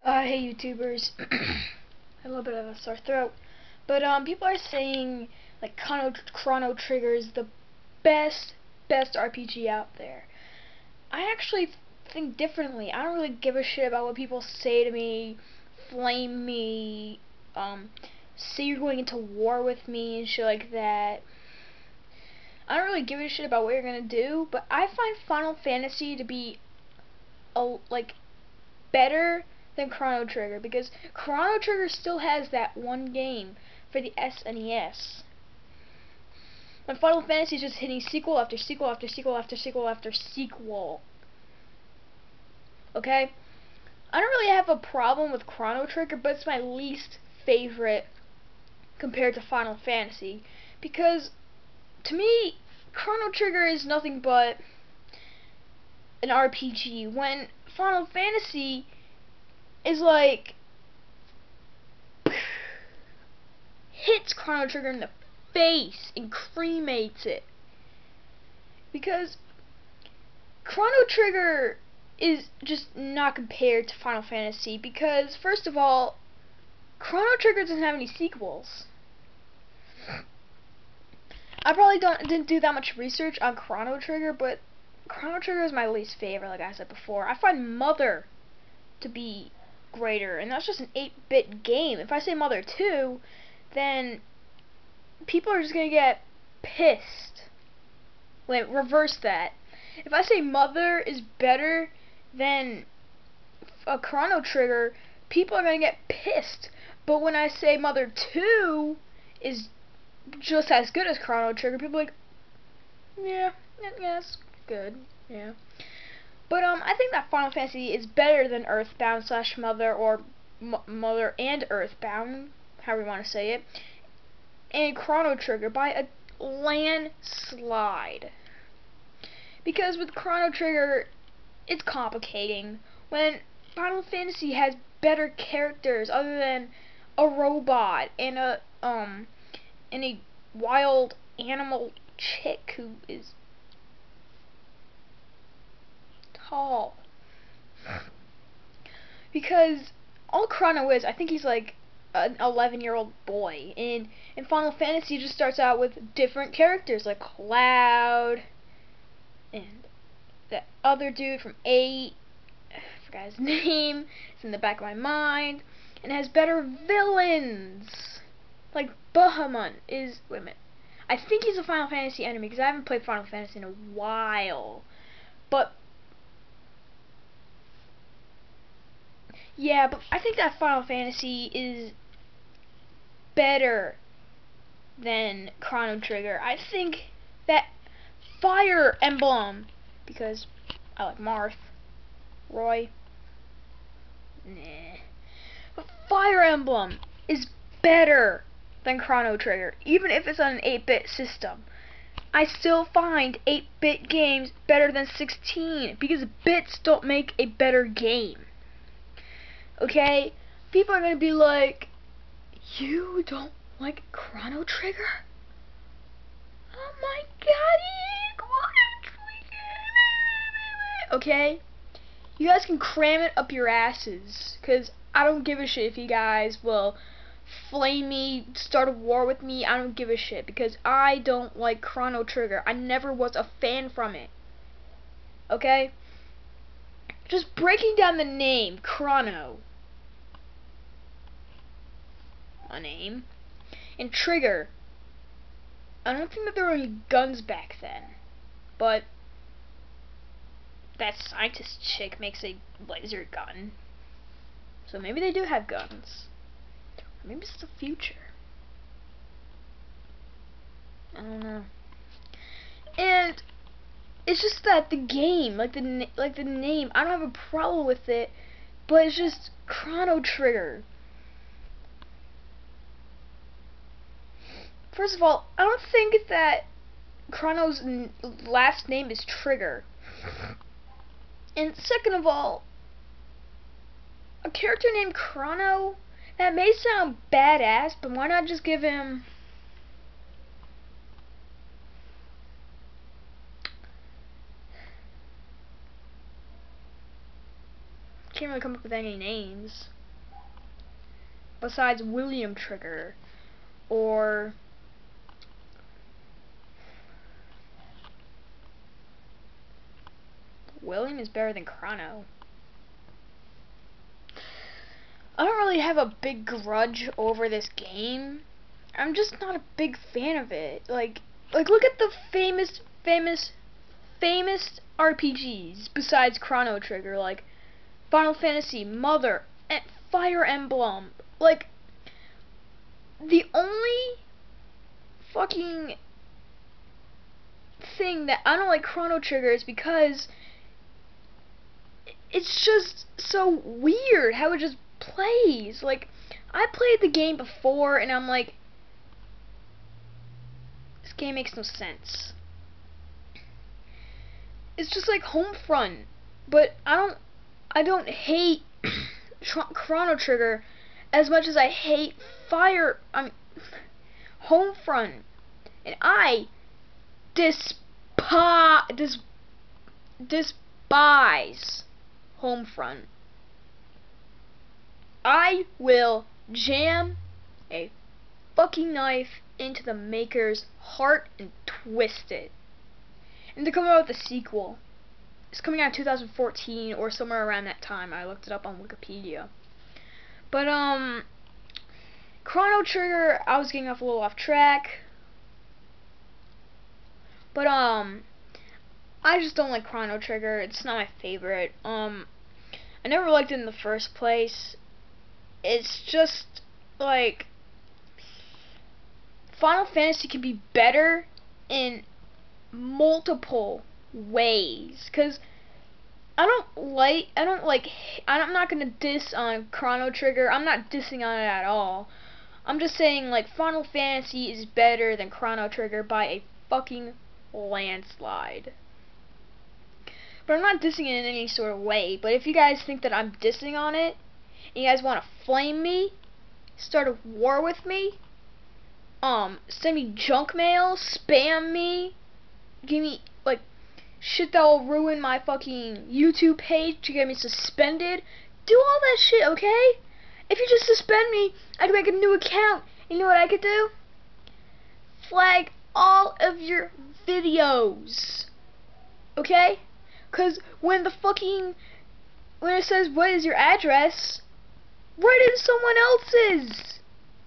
Hey YouTubers, a little bit of a sore throat, but people are saying like Chrono Trigger is the best RPG out there. I actually think differently. I don't really give a shit about what people say to me, flame me, say you're going into war with me and shit like that. I don't really give a shit about what you're gonna do, but I find Final Fantasy to be better than Chrono Trigger, because Chrono Trigger still has that one game for the SNES. When Final Fantasy is just hitting sequel after sequel after sequel after sequel after sequel. Okay? I don't really have a problem with Chrono Trigger, but it's my least favorite compared to Final Fantasy, because to me Chrono Trigger is nothing but an RPG, when Final Fantasy is like hits Chrono Trigger in the face and cremates it. Because Chrono Trigger is just not compared to Final Fantasy, because first of all, Chrono Trigger doesn't have any sequels. I probably didn't do that much research on Chrono Trigger, but Chrono Trigger is my least favorite, like I said before. I find Mother to be greater, and that's just an 8-bit game. If I say Mother 2, then people are just gonna get pissed. Wait, reverse that. If I say Mother is better than a Chrono Trigger, people are gonna get pissed. But when I say Mother 2 is just as good as Chrono Trigger, people are like, yeah, it's good, yeah. But I think that Final Fantasy is better than Earthbound / Mother, or Mother and Earthbound, however you want to say it, and Chrono Trigger by a landslide. Because with Chrono Trigger, it's complicating, when Final Fantasy has better characters other than a robot and a wild animal chick who is tall. Because all Chrono is, I think he's like an 11-year-old boy, and in Final Fantasy just starts out with different characters like Cloud and that other dude from 8, I forgot his name, it's in the back of my mind, and has better villains. Like Bahamut is, wait a minute, I think he's a Final Fantasy enemy, because I haven't played Final Fantasy in a while, but yeah, but I think that Final Fantasy is better than Chrono Trigger. I think that Fire Emblem, because I like Marth, Roy, nah. But Fire Emblem is better than Chrono Trigger, even if it's on an 8-bit system. I still find 8-bit games better than 16, because bits don't make a better game. Okay? People are gonna be like, you don't like Chrono Trigger? Oh my god, Chrono Trigger! Okay? You guys can cram it up your asses, because I don't give a shit if you guys will flame me, start a war with me. I don't give a shit, because I don't like Chrono Trigger. I never was a fan from it. Okay? Just breaking down the name, Chrono. A name. And Trigger. I don't think that there were any guns back then, but that scientist chick makes a laser gun, so maybe they do have guns, or maybe it's the future. I don't know. And it's just that the game, like the name, I don't have a problem with it, but it's just Chrono Trigger. First of all, I don't think that Chrono's last name is Trigger. And second of all, a character named Chrono, that may sound badass, but why not just give him can't really come up with any names. besides William Trigger, or William is better than Chrono. I don't really have a big grudge over this game. I'm just not a big fan of it. Like look at the famous RPGs besides Chrono Trigger, like Final Fantasy, Mother, and Fire Emblem. Like, the only fucking thing that I don't like Chrono Trigger is because it's just so weird how it just plays. Like, I played the game before and I'm like, this game makes no sense. It's just like Homefront, but I don't hate Chrono Trigger as much as I hate Homefront, and I despise Homefront. I will jam a fucking knife into the maker's heart and twist it. And they're coming out with a sequel. It's coming out in 2014 or somewhere around that time. I looked it up on Wikipedia. But Chrono Trigger, I was getting off a little off track. But I just don't like Chrono Trigger. It's not my favorite. I never liked it in the first place. It's just like Final Fantasy can be better in multiple ways, cause I'm not gonna diss on Chrono Trigger. I'm not dissing on it at all. I'm just saying, like, Final Fantasy is better than Chrono Trigger by a fucking landslide. But I'm not dissing it in any sort of way. But if you guys think that I'm dissing on it, and you guys want to flame me, start a war with me, send me junk mail, spam me, give me, like, shit that will ruin my fucking YouTube page to get me suspended, do all that shit, okay? If you just suspend me, I can make a new account. You know what I could do? Flag all of your videos, okay? Cause when it says what is your address, write it in someone else's.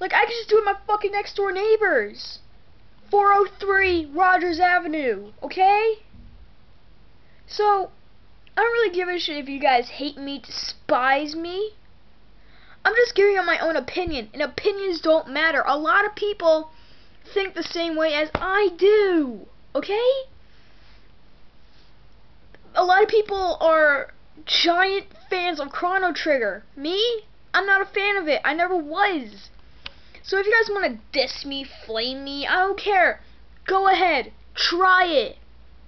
Like, I can just do it my fucking next door neighbors. 403 Rogers Avenue, okay? So, I don't really give a shit if you guys hate me, despise me. I'm just giving you my own opinion, and opinions don't matter. A lot of people think the same way as I do, okay? A lot of people are giant fans of Chrono Trigger. Me? I'm not a fan of it. I never was. So if you guys want to diss me, flame me, I don't care. Go ahead. Try it.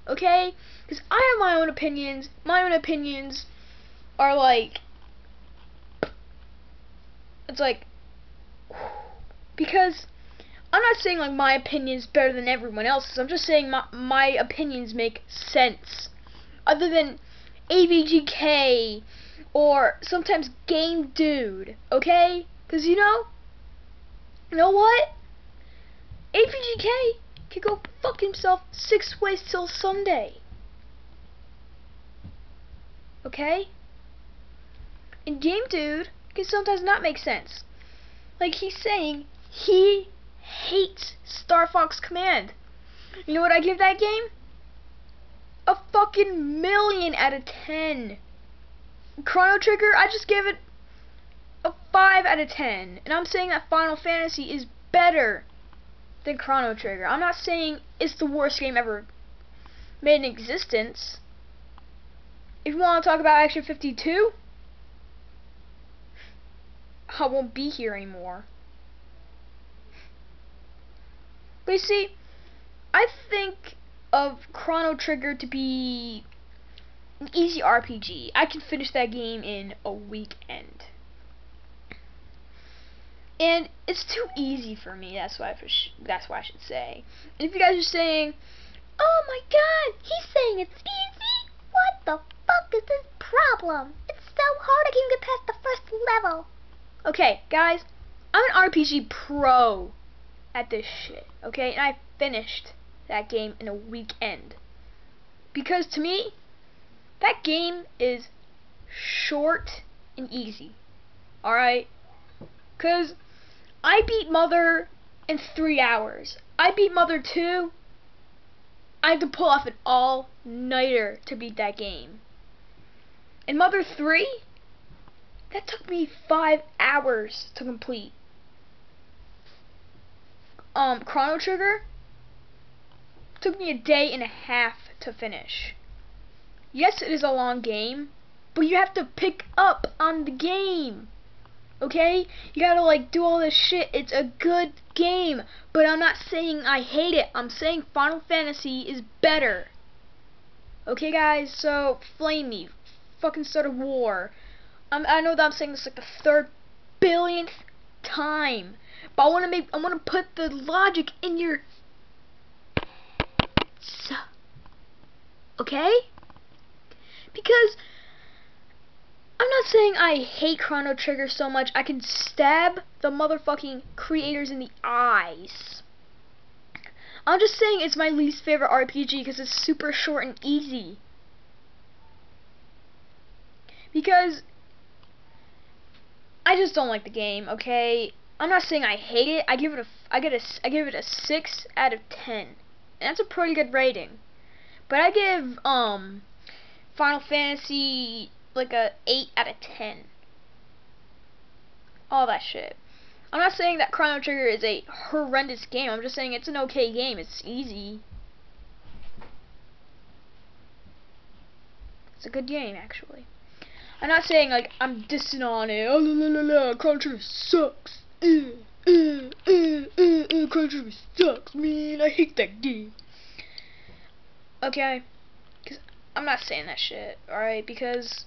Okay? Because I have my own opinions. My own opinions are like... It's like... Because I'm not saying like my opinion is better than everyone else's. I'm just saying my opinions make sense. Other than AVGK or sometimes Game Dude. Okay? Because you know what? AVGK can go fuck himself 6 ways till Sunday. Okay? And Game Dude can sometimes not make sense. Like he's saying he hates Star Fox Command. You know what I give that game? A fucking million out of 10. Chrono Trigger, I just give it a 5 out of 10. And I'm saying that Final Fantasy is better than Chrono Trigger. I'm not saying it's the worst game ever made in existence. If you want to talk about Action 52, I won't be here anymore. But you see, I think of Chrono Trigger to be an easy RPG. I can finish that game in a weekend. And it's too easy for me, that's why I should say. And if you guys are saying, oh my god, he's saying it's easy? What the fuck is this problem? It's so hard I can't get past the first level. Okay, guys, I'm an RPG pro at this shit, okay? And I finished that game in a weekend. Because to me, that game is short and easy. Alright? Because I beat Mother in 3 hours. I beat Mother 2. I had to pull off an all-nighter to beat that game. And Mother 3, that took me 5 hours to complete. Chrono Trigger took me a day and a half to finish. Yes, it is a long game, but you have to pick up on the game. Okay? You gotta like do all this shit. It's a good game, but I'm not saying I hate it. I'm saying Final Fantasy is better. Okay, guys? So flame me. Fucking start a war. I know that I'm saying this like the 3rd billionth time, but I wanna put the logic in your okay? Because I'm not saying I hate Chrono Trigger so much I can stab the motherfucking creators in the eyes. I'm just saying it's my least favorite RPG because it's super short and easy. Because I just don't like the game, okay? I'm not saying I hate it. I give it a 6 out of 10. And that's a pretty good rating. But I give Final Fantasy like a 8 out of 10. All that shit. I'm not saying that Chrono Trigger is a horrendous game. I'm just saying it's an okay game. It's easy. It's a good game, actually. I'm not saying like I'm dissing on it. Oh la la la la, Chrono Trigger sucks. Chrono Trigger sucks, man. I hate that game. Okay, because I'm not saying that shit. All right, because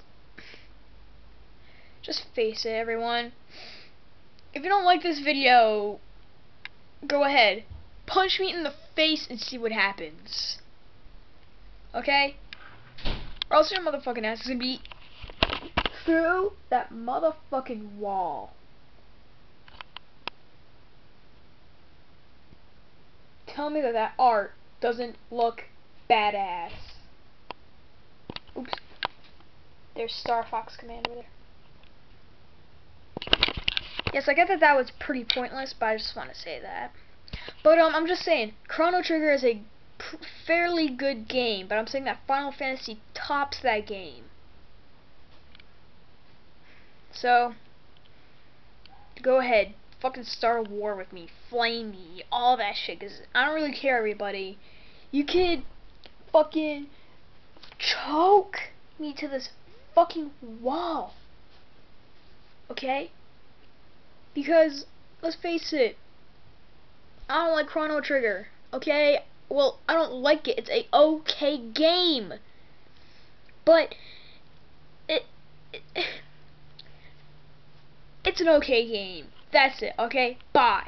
just face it, everyone. If you don't like this video, go ahead, punch me in the face and see what happens. Okay? Or else your motherfucking ass is gonna be through that motherfucking wall. Tell me that art doesn't look badass. Oops. There's Star Fox Command over there. Yes, I get that was pretty pointless, but I just want to say that. But I'm just saying, Chrono Trigger is a fairly good game, but I'm saying that Final Fantasy tops that game. So, go ahead, fucking start a war with me, flame me, all that shit, because I don't really care, everybody. You could fucking choke me to this fucking wall. Okay? Because, let's face it, I don't like Chrono Trigger. Okay? Well, I don't like it. It's a okay game. But, it's an okay game. That's it, okay? Bye.